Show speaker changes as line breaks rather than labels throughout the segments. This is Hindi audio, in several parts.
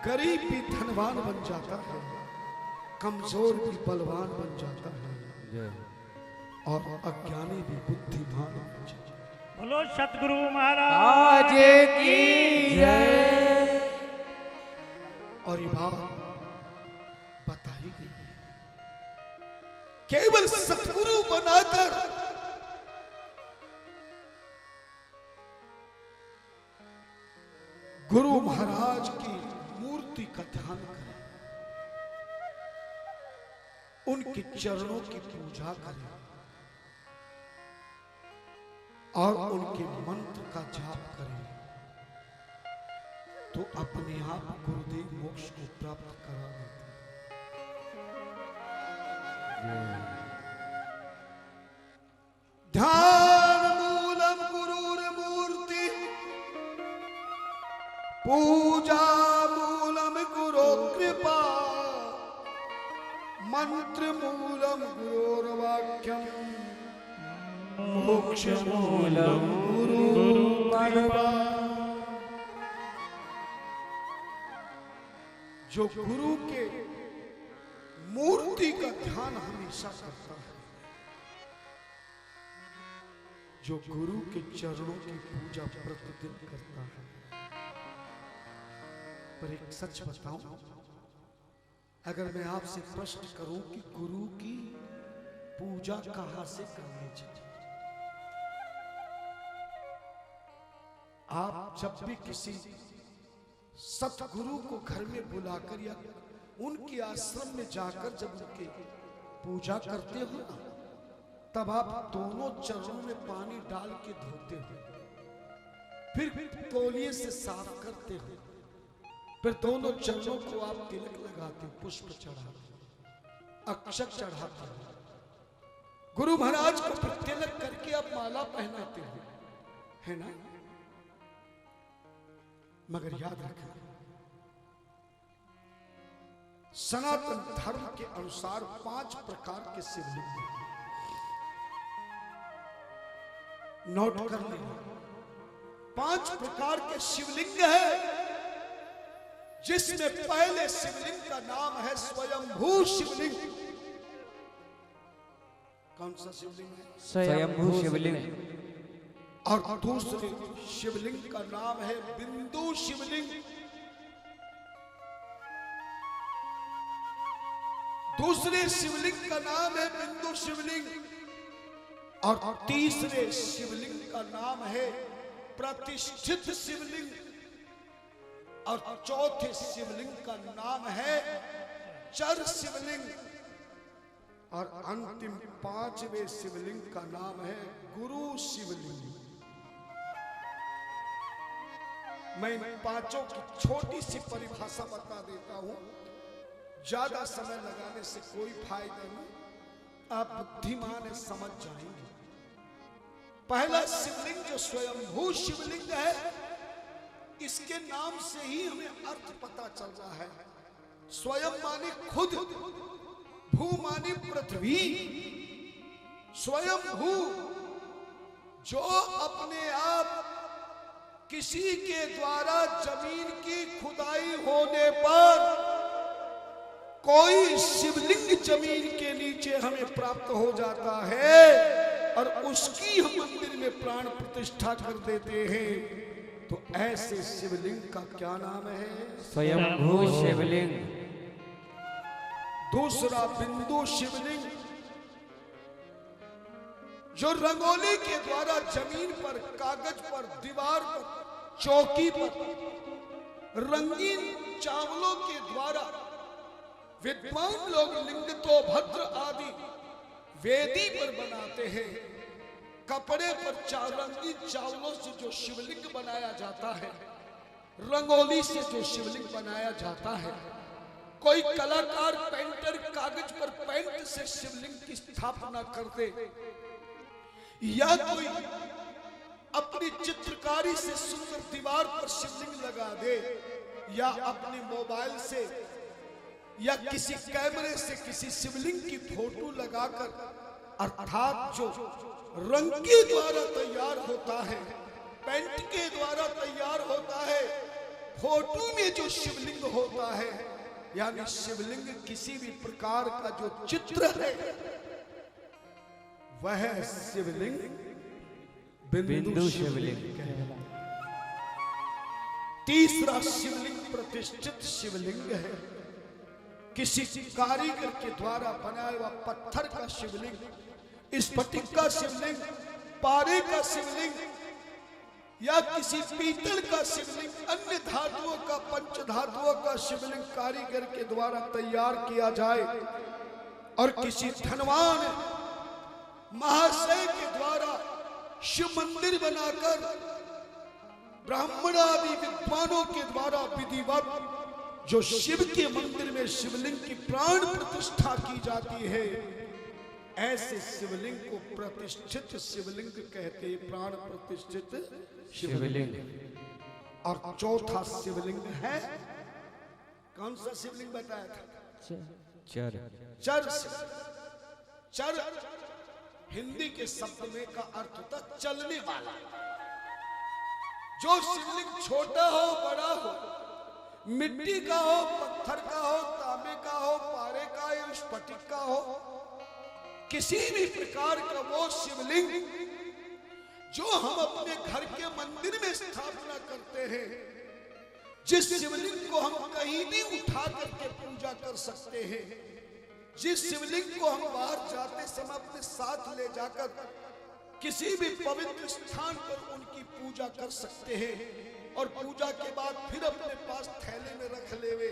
गरीब भी धनवान बन जाता है, कमजोर भी बलवान बन जाता है और अज्ञानी भी बुद्धिमान बन जाता है।
बोलो सतगुरु महाराज की जय।
और ये बात बताई गई है, केवल सतगुरु बनाकर गुरु महाराज की मूर्ति का ध्यान करें, उनके चरणों की पूजा करें और उनके मंत्र का जाप करें तो अपने आप गुरुदेव मोक्ष को प्राप्त करा देते हैं। ध्यान मूलम गुरुर मूर्ति, पूजा मूलम गुरु कृपा, मंत्र मूलम गुरोर्वाक्यम, मोक्ष मूलम गुरु कृपा। जो गुरु के मूर्ति का ध्यान हमेशा करता है, जो गुरु के चरणों की पूजा प्रतिदिन करता है। पर एक सच बताऊं, अगर मैं आपसे प्रश्न करूं कि गुरु की पूजा कहां से करनी चाहिए, आप जब भी किसी सतगुरु को घर में बुलाकर या उनके आश्रम में जाकर जब उनके पूजा करते हो ना, तब आप दोनों चरणों में पानी डाल के धोते हो, फिर तौलिए से साफ करते हो, फिर दोनों चरणों को आप तिलक लगाते हो, पुष्प चढ़ाते हो, अक्षत चढ़ाते हो, गुरु महाराज को फिर तिलक करके आप माला पहनाते हो, है ना। मगर याद रखना, सनातन धर्म के अनुसार 5 प्रकार के शिवलिंग हैं। नोट कर लेना, 5 प्रकार के शिवलिंग है, जिसमें पहले शिवलिंग का नाम है स्वयंभू शिवलिंग। कौन सा शिवलिंग है?
स्वयंभू शिवलिंग।
और दूसरे शिवलिंग का नाम है बिंदु शिवलिंग। दूसरे शिवलिंग का नाम है बिंदु शिवलिंग और तीसरे शिवलिंग का नाम है प्रतिष्ठित शिवलिंग और चौथे शिवलिंग का नाम है चर शिवलिंग और अंतिम 5वें शिवलिंग का नाम है गुरु शिवलिंग। मैं इन 5 की छोटी सी परिभाषा बता देता हूं, ज्यादा समय लगाने से कोई फायदा नहीं, आप बुद्धिमान समझ जाएंगे। पहला शिवलिंग जो स्वयंभू शिवलिंग है, इसके नाम से ही हमें अर्थ पता चल रहा है। स्वयं माने खुद, भू माने पृथ्वी, स्वयंभू जो अपने आप किसी के द्वारा जमीन की खुदाई होने पर कोई शिवलिंग जमीन के नीचे हमें प्राप्त हो जाता है और उसकी हम मंदिर में प्राण प्रतिष्ठा कर देते हैं, तो ऐसे शिवलिंग का क्या नाम है?
स्वयंभू शिवलिंग।
दूसरा बिंदु शिवलिंग, जो रंगोली के द्वारा जमीन पर, कागज पर, दीवार पर, चौकी पर रंगीन चावलों के द्वारा विद्वान लोग लिंग तो भद्र आदि वेदी पर बनाते हैं। कपड़े पर रंगीन चावलों से जो शिवलिंग बनाया जाता है, रंगोली से जो शिवलिंग बनाया जाता है, कोई कलाकार पेंटर कागज पर पेंट से शिवलिंग की स्थापना कर दे, या कोई अपनी चित्रकारी से सुंदर दीवार पर शिवलिंग लगा दे, या अपने मोबाइल से या किसी कैमरे से किसी शिवलिंग की फोटो लगाकर, अर्थात जो रंग के द्वारा तैयार होता है, पेंट के द्वारा तैयार होता है, फोटो में जो शिवलिंग होता होता है, यानी शिवलिंग किसी भी प्रकार का जो चित्र है वह शिवलिंग बिंदु शिवलिंग कहलाता है। तीसरा शिवलिंग प्रतिष्ठित शिवलिंग है, किसी कारीगर के द्वारा बनाया हुआ पत्थर का शिवलिंग, स्फटिक का शिवलिंग, पारे का शिवलिंग या किसी पीतल का शिवलिंग, अन्य धातुओं का, पंच धातुओं का शिवलिंग कारीगर के द्वारा तैयार किया जाए और किसी धनवान महाशय के द्वारा शिव मंदिर बनाकर ब्राह्मण आदि विद्वानों के द्वारा विधिवत जो शिव के मंदिर में शिवलिंग की प्राण प्रतिष्ठा की जाती है, ऐसे शिवलिंग को प्रतिष्ठित शिवलिंग कहते हैं, प्राण प्रतिष्ठित शिवलिंग। और चौथा शिवलिंग है, कौन सा शिवलिंग बताया था? चर। चर हिंदी के शब्द में का अर्थ होता चलने वाला। जो शिवलिंग छोटा हो बड़ा हो, मिट्टी का हो, पत्थर का हो, तांबे का हो, पारे का या स्फटिक का हो, किसी भी प्रकार का वो शिवलिंग जो हम अपने घर के मंदिर में स्थापना करते हैं, जिस शिवलिंग को हम कहीं भी उठा करके पूजा कर सकते हैं, जिस शिवलिंग को हम बाहर जाते समय अपने साथ ले जाकर किसी भी पवित्र स्थान पर उनकी पूजा कर सकते हैं और पूजा के बाद फिर अपने पास थैले में रख लेवे,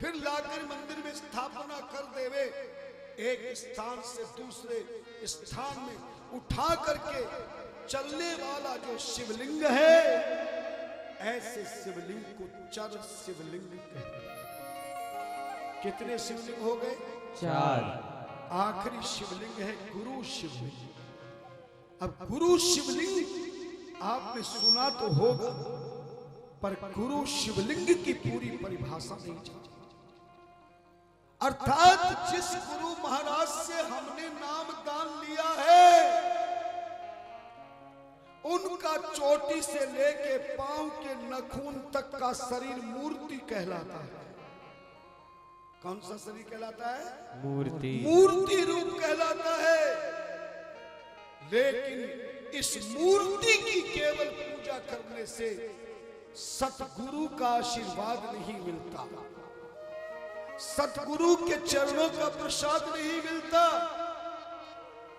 फिर लाकर मंदिर में स्थापना कर देवे, एक स्थान से दूसरे स्थान में उठा करके चलने वाला जो शिवलिंग है, ऐसे शिवलिंग को चर शिवलिंग कहते हैं। कितने शिवलिंग हो गए? 4। आखिरी शिवलिंग है गुरु शिवलिंग। अब गुरु शिवलिंग आपने सुना तो होगा, पर गुरु शिवलिंग की पूरी परिभाषा नहीं जानते। अर्थात जिस गुरु महाराज से हमने नाम दान लिया है, उनका चोटी से लेके पांव के नखून तक का शरीर मूर्ति कहलाता है। कौन सा शरीर कहलाता है? मूर्ति रूप कहलाता है। लेकिन इस मूर्ति की केवल पूजा करने से सतगुरु का आशीर्वाद नहीं मिलता, सतगुरु के चरणों का प्रसाद नहीं मिलता।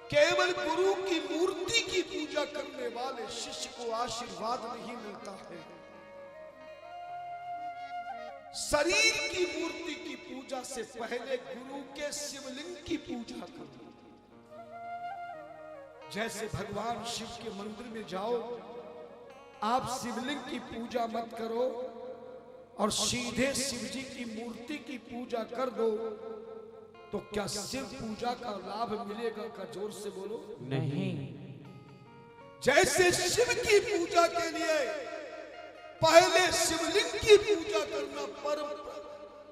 केवल गुरु की मूर्ति की पूजा करने वाले शिष्य को आशीर्वाद नहीं मिलता है। शरीर की मूर्ति की पूजा से पहले गुरु के शिवलिंग की पूजा करो। जैसे भगवान शिव के मंदिर में जाओ, आप शिवलिंग की पूजा मत करो और सीधे शिव जी की मूर्ति की पूजा कर दो, तो क्या शिव पूजा का लाभ मिलेगा? का जोर से बोलो।
नहीं।
जैसे शिव की पूजा के लिए पहले शिवलिंग की पूजा करना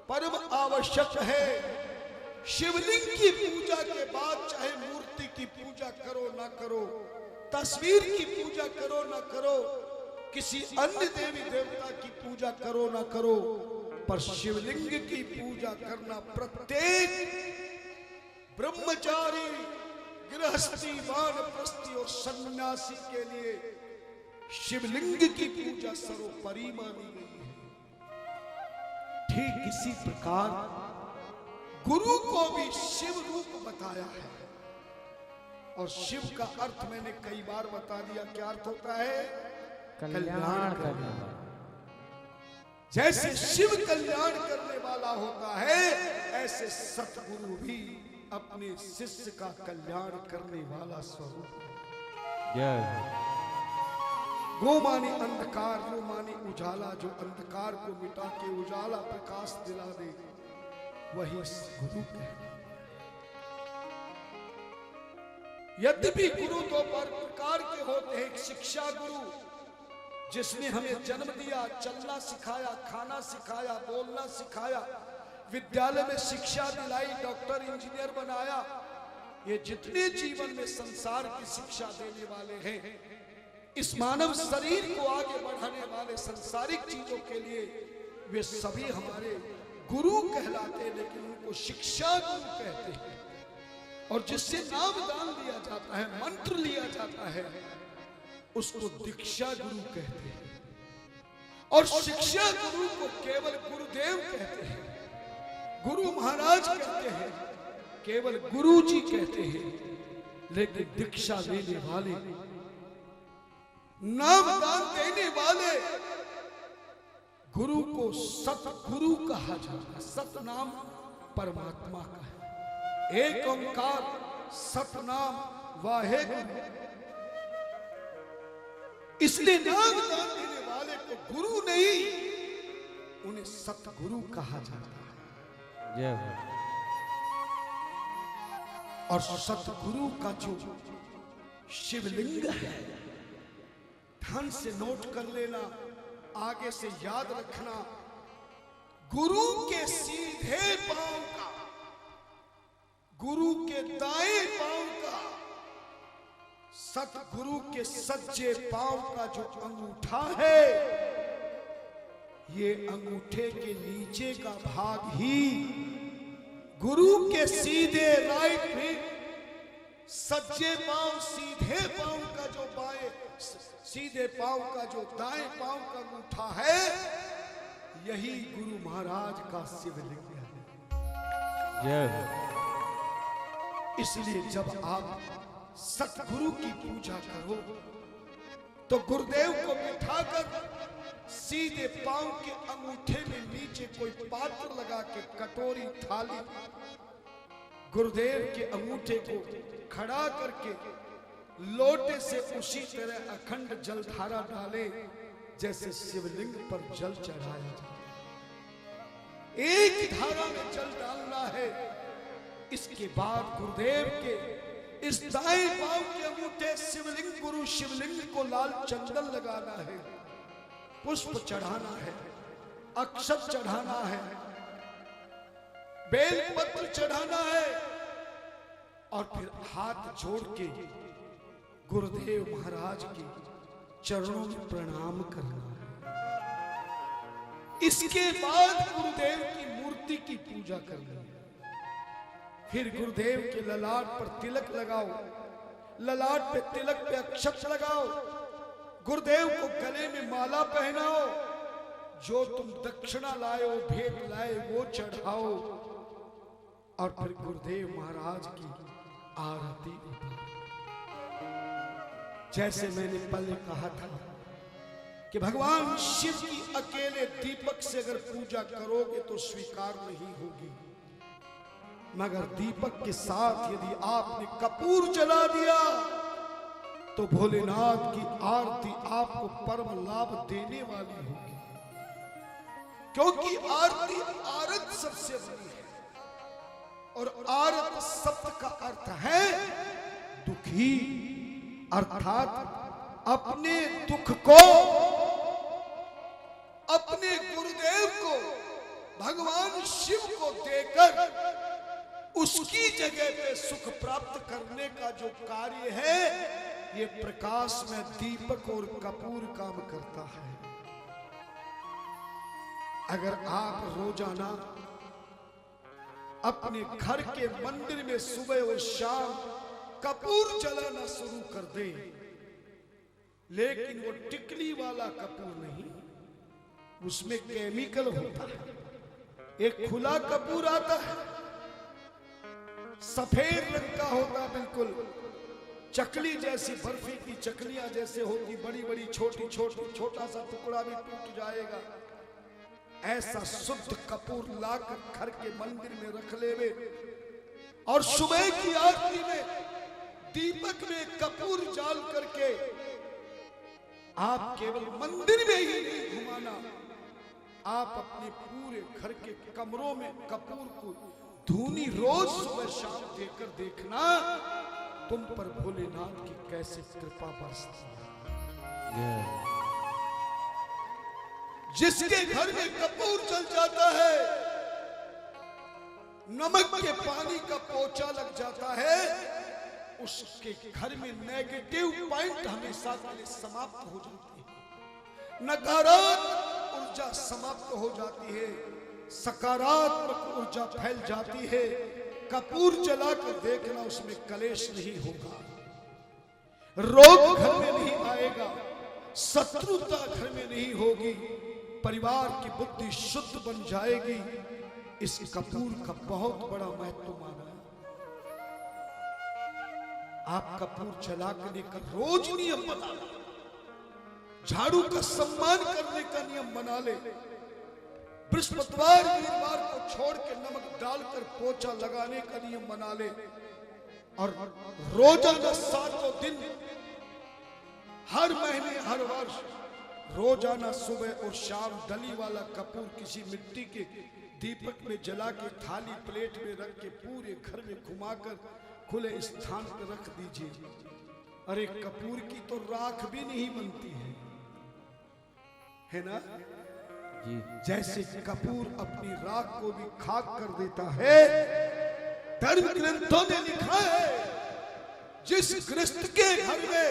परम आवश्यक है। शिवलिंग की पूजा के बाद चाहे मूर्ति की पूजा करो ना करो, तस्वीर की पूजा करो ना करो, किसी अन्य देवी देवता की पूजा करो ना करो, पर शिवलिंग की पूजा करना प्रत्येक ब्रह्मचारी, गृहस्थी, वानप्रस्थी और सन्यासी के लिए शिवलिंग की पूजा सर्वोपरि मानी गई है। ठीक इसी प्रकार गुरु को भी शिव रूप बताया है। और शिव का अर्थ मैंने कई बार बता दिया, क्या अर्थ होता है? कल्याण करना। जैसे शिव कल्याण करने वाला होता है, ऐसे सतगुरु भी अपने शिष्य का कल्याण करने वाला स्वरूप है। गो मानी अंधकार, गो मानी उजाला, जो अंधकार को मिटा के उजाला प्रकाश दिला दे, वही गुरु है। यद्यपि गुरु दो प्रकार के होते हैं। एक शिक्षा गुरु, जिसने हमें जन्म दिया, चलना सिखाया, खाना सिखाया, बोलना सिखाया, विद्यालय में शिक्षा दिलाई, डॉक्टर इंजीनियर बनाया। ये जितने जीवन में संसार की शिक्षा देने वाले हैं, इस मानव शरीर को आगे बढ़ाने वाले, संसारिक चीजों के लिए वे सभी हमारे गुरु कहलाते हैं, लेकिन उनको शिक्षा गुरु कहते हैं। और जिससे नाम दान दिया जाता है, मंत्र लिया जाता है, उसको दीक्षा गुरु कहते हैं। और शिक्षा गुरु को केवल गुरुदेव कहते हैं, गुरु महाराज कहते हैं, केवल गुरु जी कहते हैं। लेकिन दीक्षा लेने वाले, नाम दान देने वाले गुरु को सतगुरु कहा जाता है। सतनाम परमात्मा का है, एक ओंकार सतनाम वाहेगुरु। इसलिए नाम दान देने वाले को गुरु नहीं, उन्हें सतगुरु कहा जाता है।
जय हो।
और सतगुरु का जो शिवलिंग है, ध्यान से नोट कर लेना, आगे से याद रखना। गुरु के सीधे पांव का, गुरु के दाएं पांव का, सतगुरु के सज्जे पांव का जो अंगूठा है, ये अंगूठे के नीचे का भाग ही गुरु के सीधे राइट में, सज्जे पांव सीधे पांव का जो बाएं, सीधे पांव का जो दाएं पांव का अंगूठा है, यही गुरु महाराज का शिवलिंग है।
जय हो।
इसलिए जब आप सतगुरु की पूजा करो तो गुरुदेव को बिठाकर सीधे पांव के अंगूठे में नीचे कोई पात्र लगा के, कटोरी थाली, गुरुदेव के अंगूठे को खड़ा करके लोटे से उसी तरह अखंड जलधारा डाले जैसे शिवलिंग पर जल चढ़ाया जाए। एक धारा में जल डालना है। इसके बाद गुरुदेव के इस दाएं पांव के अंगूठे शिवलिंग, गुरु शिवलिंग को लाल चंदन लगाना है, पुष्प चढ़ाना है, अक्षत चढ़ाना है, बेलपत्र चढ़ाना है, और फिर हाथ जोड़ के गुरुदेव महाराज के चरणों में प्रणाम करना है। इसके बाद गुरुदेव की मूर्ति की पूजा करनी है। फिर गुरुदेव के ललाट पर तिलक लगाओ, ललाट पे तिलक पे अक्षत लगाओ, गुरुदेव को गले में माला पहनाओ, जो तुम दक्षिणा लाए हो, भेंट लाए, वो चढ़ाओ, और फिर गुरुदेव महाराज की आरती उतारो। जैसे मैंने पहले कहा था कि भगवान शिव की अकेले दीपक से अगर पूजा करोगे तो स्वीकार नहीं होगी, मगर दीपक के साथ यदि आपने कपूर जला दिया तो भोलेनाथ की आरती आपको परम लाभ देने वाली होगी। क्योंकि आरती आरत सबसे बड़ी है, और आरत शब्द का अर्थ है दुखी, अर्थात अपने दुख को, अपने गुरुदेव को, भगवान शिव को देकर उसकी जगह पे सुख प्राप्त करने का जो कार्य है, ये प्रकाश में दीपक और कपूर काम करता है। अगर आप रोजाना अपने घर के मंदिर में सुबह और शाम कपूर जलाना शुरू कर दे, लेकिन वो टिकली वाला कपूर नहीं, उसमें केमिकल होता है। एक खुला कपूर आता है, सफेद रंग का होता, बिल्कुल चकली जैसी, बर्फी की चकलियां जैसे होती, बड़ी बड़ी छोटी छोटी, छोटा सा टुकड़ा भी टूट जाएगा। ऐसा शुद्ध कपूर लाकर घर के मंदिर में रख लेवे, और सुबह की आरती में दीपक में कपूर जाल करके आप केवल मंदिर में ही नहीं घुमाना, आप अपने पूरे घर के कमरों में कपूर को धूनी रोज सुबह शाम देकर देखना, तुम पर भोलेनाथ की कैसे कृपा बरसती है। जिसके घर में कपूर जल जाता है, नमक के पानी का पोछा लग जाता है, उसके घर में नेगेटिव पॉइंट हमेशा के लिए समाप्त हो जाते हैं। नकारात्मक ऊर्जा समाप्त हो जाती है, सकारात्मक ऊर्जा फैल जाती है। कपूर जलाकर देखना, उसमें कलेश नहीं होगा, रोग घर में नहीं आएगा, शत्रुता घर में नहीं होगी, परिवार की बुद्धि शुद्ध बन जाएगी। इस कपूर का बहुत बड़ा महत्व माना है। आप कपूर जलाकर का रोज नियम बना ले, झाड़ू का सम्मान करने का नियम बना ले, बृहस्पतिवार वीरवार को छोड़ के नमक डालकर पोछा लगाने का नियम बना ले, और रोजाना 7 दिन, हर महीने, हर वर्ष रोजाना सुबह और शाम डली वाला कपूर किसी मिट्टी के दीपक में जला के थाली प्लेट में रख के पूरे घर में घुमाकर खुले स्थान पर रख दीजिए। अरे कपूर की तो राख भी नहीं बनती है ना
जी।
जैसे कपूर अपनी राख को भी खाक कर देता है। धर्म ग्रंथों ने लिखा है, जिस गृहस्थ के घर में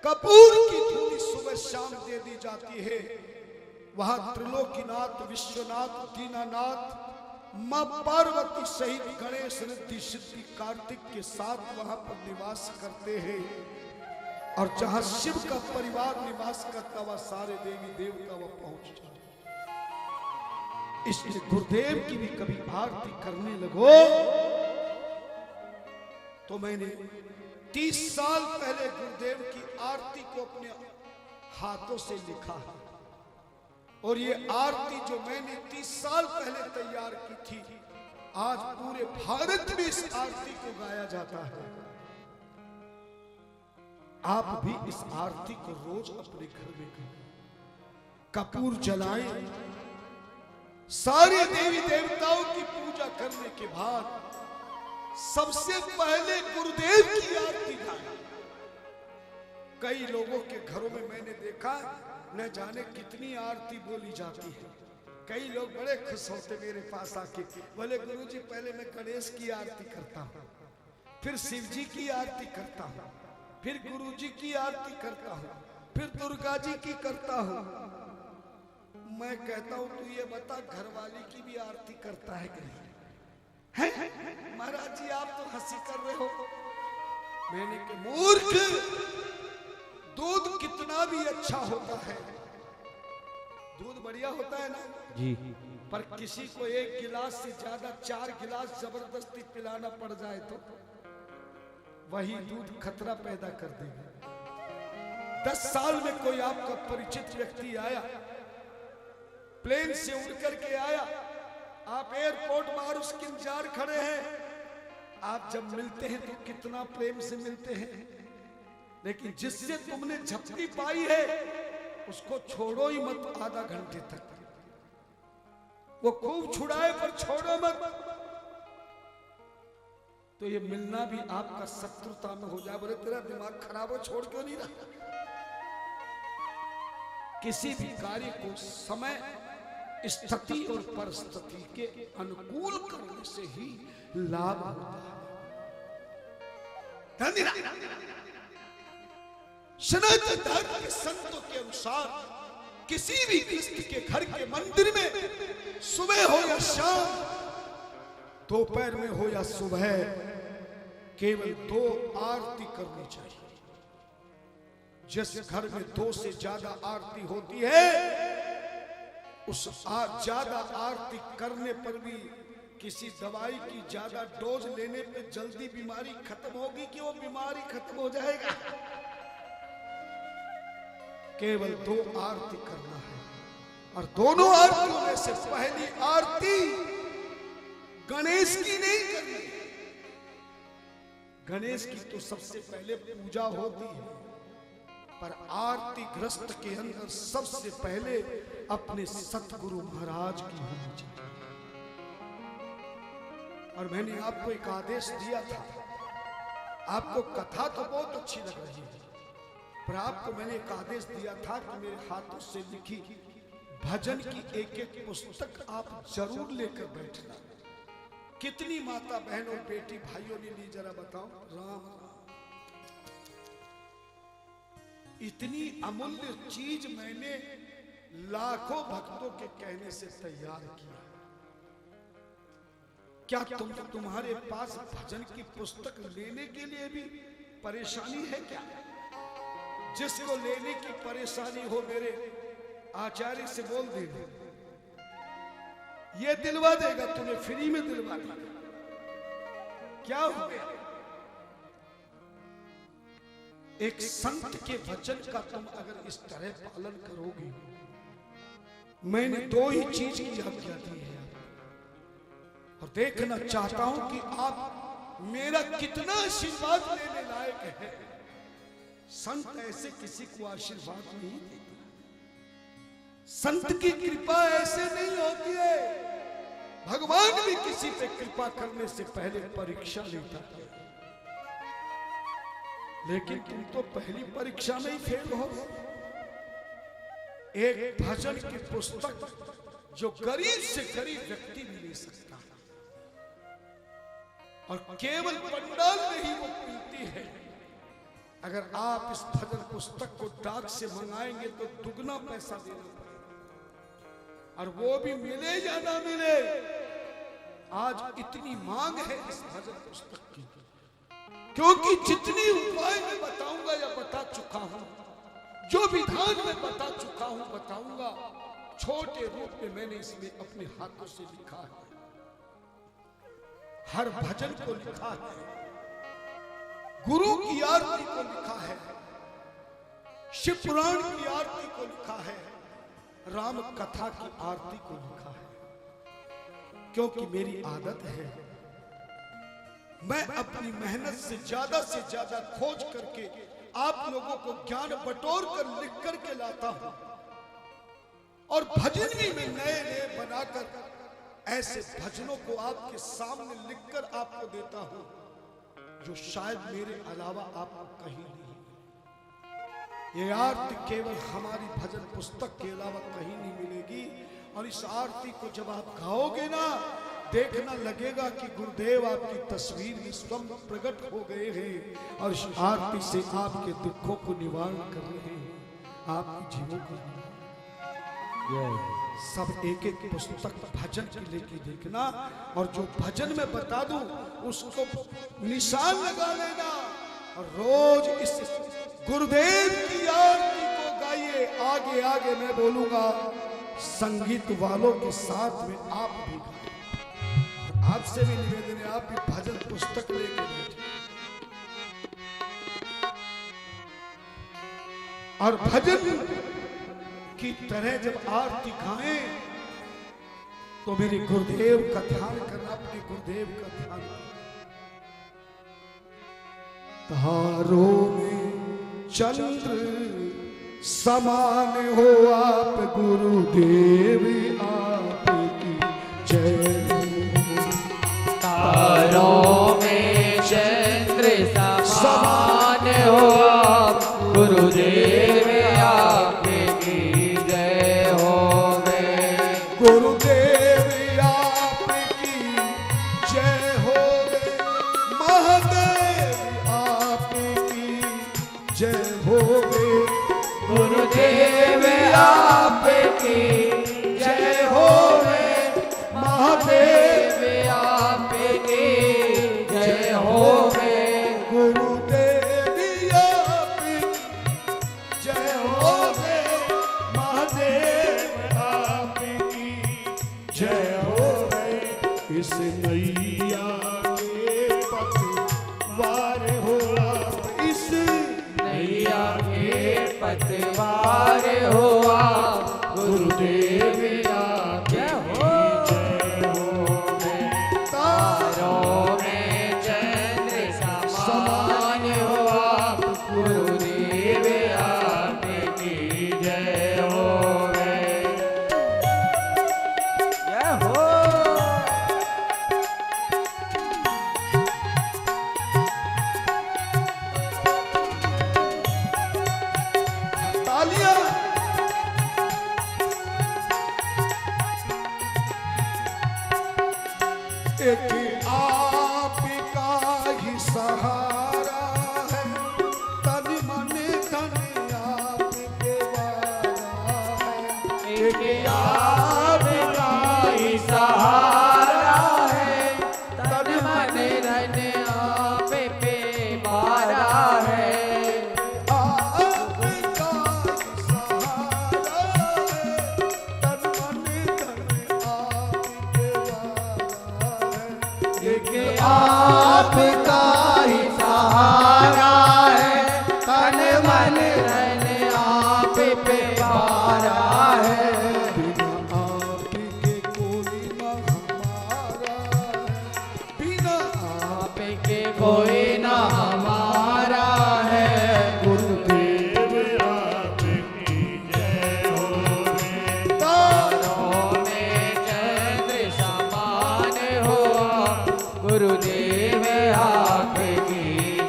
कपूर की धूनी सुबह शाम दे दी जाती है, वहां त्रिलोकीनाथ, विश्वनाथ, दीनानाथ, मां पार्वती सहित गणेश, रिद्धि, सिद्धि, कार्तिक के साथ वहां पर निवास करते हैं। और जहां शिव का परिवार निवास करता, वह सारे देवी देवता वह पहुंच जाते। इसलिए गुरुदेव की भी कभी आरती करने लगो तो मैंने 30 साल पहले गुरुदेव की आरती को अपने हाथों से लिखा है, और ये आरती जो मैंने 30 साल पहले तैयार की थी, आज पूरे भारत में इस आरती को गाया जाता है। आप भी इस आरती को रोज अपने घर में करें, कपूर जलाएं, सारे देवी देवताओं की पूजा करने के बाद सबसे पहले गुरुदेव की आरती गाएं। कई लोगों के घरों में मैंने देखा, न जाने कितनी आरती बोली जाती है। कई लोग बड़े खुश होते मेरे पास आके, बोले गुरुजी पहले मैं गणेश की आरती करता हूँ, फिर शिव जी की आरती करता हूँ, फिर गुरु जी की आरती करता हूँ, फिर दुर्गा जी की करता हूँ। मैं कहता हूँ तू ये बता, घरवाली की भी आरती करता है कि नहीं? महाराज जी आप तो हंसी कर रहे हो। मैंने कहा मूर्ख, दूध कितना भी अच्छा होता है, दूध बढ़िया होता है ना
जी,
पर किसी को 1 गिलास से ज्यादा 4 गिलास जबरदस्ती पिलाना पड़ जाए तो वही दूध खतरा पैदा कर देगा। 10 साल में कोई आपका परिचित व्यक्ति आया, प्लेन से उड़ करके आया, आप एयरपोर्ट बाहर उसके इंतजार खड़े हैं, आप जब मिलते हैं तो कितना प्रेम से मिलते हैं, लेकिन जिससे तुमने झपकी पाई है उसको छोड़ो ही मत आधा घंटे तक। वो खूब छुड़ाए पर छोड़ो मत, तो ये मिलना भी आपका शत्रुता में हो जाए। बोले तेरा दिमाग खराब हो, छोड़ क्यों नहीं रहा? किसी भी कार्य को समय, स्थिति और परिस्थिति के अनुकूल करने से ही लाभ होता है। सनातन धर्म के संतों के अनुसार किसी भी गृहस्थ के घर के मंदिर में सुबह हो या शाम, दोपहर में हो या सुबह, केवल 2 आरती करनी चाहिए। जिस घर में 2 से ज्यादा आरती होती है, उस ज्यादा आरती करने पर भी किसी दवाई की ज्यादा डोज लेने पे जल्दी बीमारी खत्म होगी कि वो बीमारी खत्म हो जाएगा। केवल 2 आरती करना है, और दोनों आरतियों में से पहली आरती गणेश की नहीं करनी। गणेश की तो सबसे पहले पूजा होती है, पर आरती ग्रस्त के अंदर सबसे पहले अपने सतगुरु महाराज की होनी चाहिए। और मैंने आपको एक आदेश दिया था, आपको कथा तो बहुत अच्छी लग रही है, पर आपको मैंने एक आदेश दिया था कि मेरे हाथों से लिखी भजन की एक पुस्तक आप जरूर लेकर बैठना। कितनी माता बहन और बेटी भाइयों ने ली, जरा बताओ। राम, इतनी अमूल्य चीज मैंने लाखों भक्तों के कहने से तैयार किया। क्या तुम्हारे पास भजन की पुस्तक लेने के लिए भी परेशानी है क्या? जिसको लेने की परेशानी हो मेरे आचार्य से बोल देना, ये दिलवा देगा, तुम्हें फ्री में दिलवा देगा। क्या हो गया? एक संत के वचन का तुम अगर इस तरह पालन करोगे, मैंने दो ही चीज की आज्ञा दी है और देखना चाहता हूं कि आप मेरा कितना आशीर्वाद लेने लायक है। संत ऐसे किसी को आशीर्वाद नहीं देता, संत की कृपा ऐसे नहीं होती है। भगवान भी किसी पे कृपा करने से पहले परीक्षा लेता है, लेकिन तुम तो पहली परीक्षा में ही फेल हो गए। एक भजन की पुस्तक जो गरीब से गरीब व्यक्ति भी ले सकता है और केवल पंडाल में ही वो मिलती है। अगर आप इस भजन पुस्तक को डाक से मंगाएंगे तो दुगना पैसा देना पड़ेगा, और वो भी मिले या ना मिले। आज इतनी मांग है इस भजन पुस्तक की, क्योंकि जितनी उपाय मैं बताऊंगा या बता चुका हूं, जो विधान मैं बता चुका हूं बताऊंगा, छोटे रूप में मैंने इसमें अपने हाथों से लिखा है। हर भजन को लिखा है, गुरु की आरती को लिखा है, शिव पुराण की आरती को लिखा है, राम कथा की आरती को लिखा है। क्योंकि मेरी आदत है, मैं अपनी मेहनत से ज्यादा खोज करके आप लोगों को ज्ञान बटोर कर लिख करके लाता हूं, और भजन भी मैं नए नए बनाकर ऐसे भजनों को आपके सामने लिखकर आपको देता हूं जो शायद मेरे अलावा आपको कहीं नहीं। ये आरती केवल हमारी भजन पुस्तक के अलावा कहीं नहीं मिलेगी, और इस आरती को जब आप गाओगे ना, देखना लगेगा कि गुरुदेव आपकी तस्वीर में स्वयं प्रकट हो गए हैं और इस आरती से आपके दुखों को निवारण कर रहे हैं, आपके जीवों को। सब एक एक पुस्तक भजन की लेके देखना, और जो भजन में बता दूं उसको निशान लगा लेना, और रोज इस गुरुदेव की आरती को गाइए। आगे आगे मैं बोलूंगा, संगीत वालों के साथ में आप भी गाइए। आपसे भी निवेदन है, आप भी भजन पुस्तक लेके बैठे और भजन की तरह जब आरती गाएं तो मेरे गुरुदेव का ध्यान करना, अपने गुरुदेव का ध्यान करना। तारों में चंद्र समान हो आप गुरुदेव, आपकी जय।
तारों में चंद्र समान हो आप गुरुदेव, आपकी जय होवे।
गुरुदेव आपकी जय होवे, महादेव आपकी जय होवे।
गुरुदेव आपकी जय होवे, महादेव आपकी जय होवे।
गुरुदेव आपकी जय होवे, महादेव आपकी जय होवे। इस नैया के पतवार हो आप, इस
नैया के पतवार हो आप गुरुदेव आपकी जय होवे। तारों में चंद्र समान हो आप गुरुदेव आपकी जय होवे। जय हो।
तालियां। एक आपका ही सहारा है, तन मन धन आपके वाला है।
सहारा है, तन मन धन आप पे बारा है।
आपका सहारा है, तन मन धन आपके वाला है।
एक आपका ही सहारा है, तन मन धन आप पे बारा है।
बिना आपके कोई न हमारा है, बिना
आपके कोई ना हमारा है।
गुरुदेव आपकी जय हो
तारों में चंद्र समान हो, गुरुदेव आपकी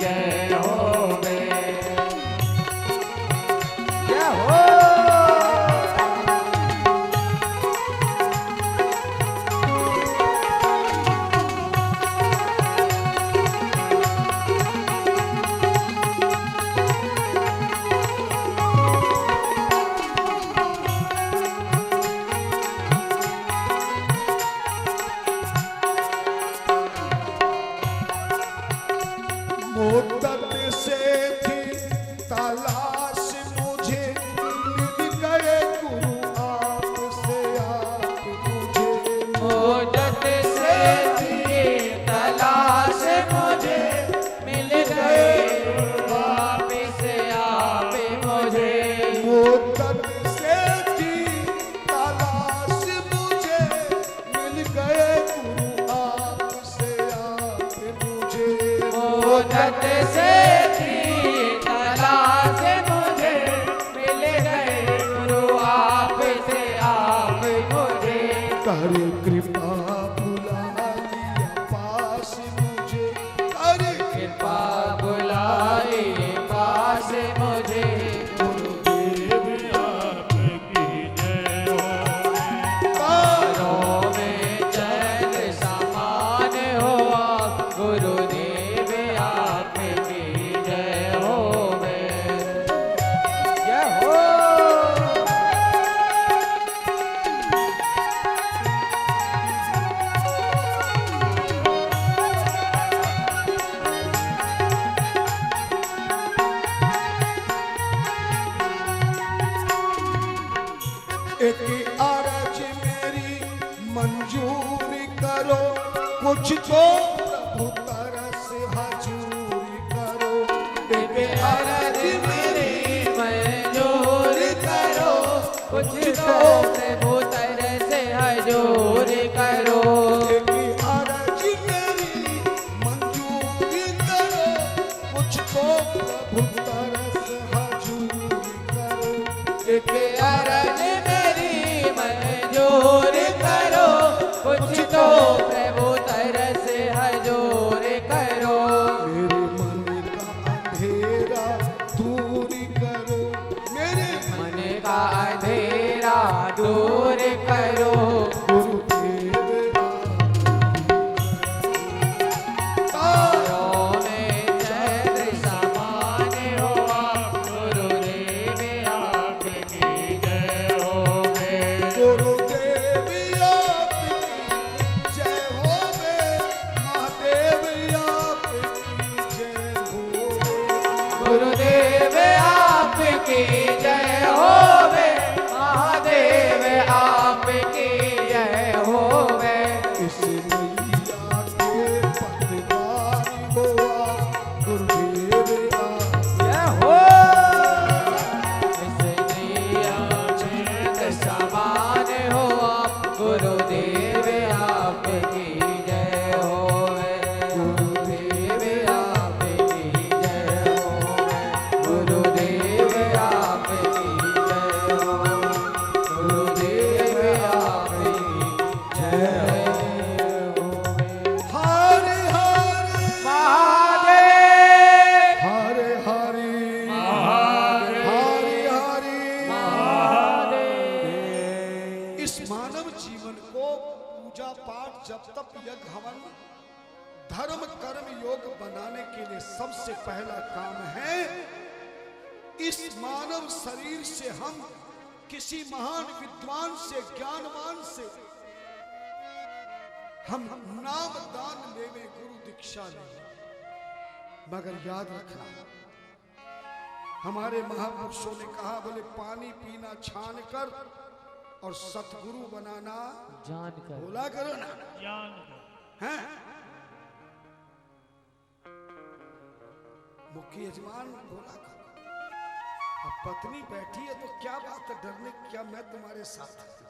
जय हो। जय हो।
मुद्दत से थी तलाश मुझे, मिल गए गुरु आपसे आप मुझे।
मुद्दत से थी तलाश मुझे, मिल गए वापिस आप मुझे।
मुद्दत से थी तलाश मुझे, मिल गए गुरु आपसे आप मुझे।
मुद्दत से थी तलाश मुझे, मिल गए गुरु आपसे आप मुझे।
कर कृपा बुला लिया पास मुझे, कर
कृपा बुलाई पास मुझे।
गुरुदेव आपकी जय हो
तारों में चंद्र समान हो, गुरुदेव आपकी जय हो। जय हो।
एक अर्ज मेरी मंजूर करो, कुछ तो प्रभु तरस हजूर करो। एक अर्ज मेरी
मंजूर करो, कुछ तो प्रभु तरस हजूर करो।
एक अर्ज मेरी मंजूर करो, कुछ तो प्रभु तरस हजूर करो।
एक अरज मेरी मंजूर करो, कुछ तो प्रभु तरस हजूर करो।
मेरे मन का अंधेरा दूर करो, मेरे
मन का अंधेरा दूर करो।
गुरुदेव
तारों में चंद्र समान हो, गुरुदेव आपकी जय हो।
गुरुदेव आपकी जय हो वे, महादेव आपकी जय हो वे।
गुरुदेव आपकी जय होवे, महादेव आपकी जय होवे।
इस नैया के पतवार हुआ, गुरुदेव आप
जय हो। इस नैया में समान हो, गुरुदेव आपकी जय होवे। गुरुदेव आपकी जय होवे। गुरुदेव आपकी जय होवे। गुरुदेव आपकी जय होवे।
हरे हरे
महादेव
हरे हरे हरे हरे। इस मानव जीवन को पूजा पाठ जप तप यज्ञ हवन धर्म कर्म योग बनाने के लिए सबसे पहला काम है, इस मानव शरीर से हम किसी महान विद्वान से ज्ञानवान से हम नाम दान लेवे गुरु दीक्षा लेवे, मगर याद रखना हमारे महापुरुषों ने कहा, बोले पानी पीना छान कर और सतगुरु बनाना
जानकर।
बोला करो ना,
ज्ञान
हैं? मुख्य यजमान बोला करो। अब पत्नी बैठी है तो क्या बात है डरने, क्या मैं तुम्हारे साथ हूं?